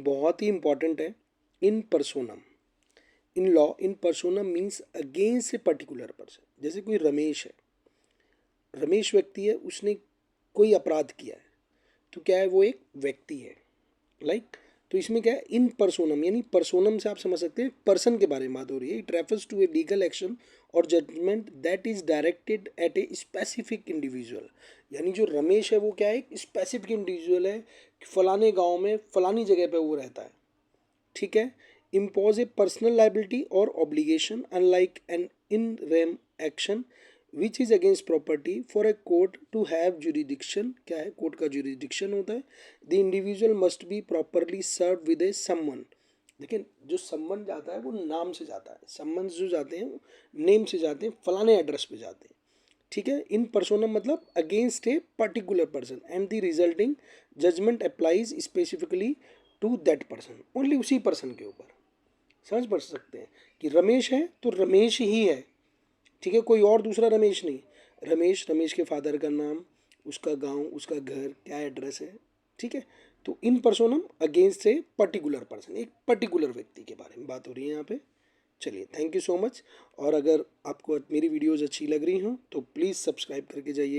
बहुत ही इंपॉर्टेंट है, in personam. In law in personam means against a particular person. जैसे कोई रमेश है, रमेश व्यक्ति है, उसने कोई अपराध किया है, तो क्या है, वो एक व्यक्ति है। लाइक तो इसमें क्या है, इन पर्सोनम, यानी पर्सोनम से आप समझ सकते हैं पर्सन के बारे में बात हो रही है। It refers to a legal action और judgment that is directed at a specific individual. यानी जो रमेश है वो क्या है, एक स्पेसिफिक इंडिविजुअल है, फलाने गांव में फलानी जगह पे वो रहता है, ठीक है। इम्पोज ए पर्सनल लाइबिलिटी और obligation unlike an in rem action which is against property for a court to have jurisdiction. क्या है, कोर्ट का जुरिडिक्शन होता है। The individual must be properly serve with a summon. देखिए जो सम्मन जाता है वो नाम से जाता है, सम्मन जो जाते हैं नेम से जाते हैं, फलाने एड्रेस पे जाते हैं, ठीक है। इन पर्सोनम मतलब against a particular person and the resulting judgment applies specifically to that person, only उसी पर्सन के ऊपर। समझ पढ़ सकते हैं कि रमेश है तो रमेश ही है, ठीक है, कोई और दूसरा रमेश नहीं। रमेश, रमेश के फादर का नाम, उसका गांव, उसका घर, क्या एड्रेस है, ठीक है। तो इन पर्सोनम अगेंस्ट ए पर्टिकुलर पर्सन, एक पर्टिकुलर व्यक्ति के बारे में बात हो रही है यहाँ पे। चलिए, थैंक यू सो मच। और अगर आपको मेरी वीडियोज़ अच्छी लग रही हों तो प्लीज़ सब्सक्राइब करके जाइए।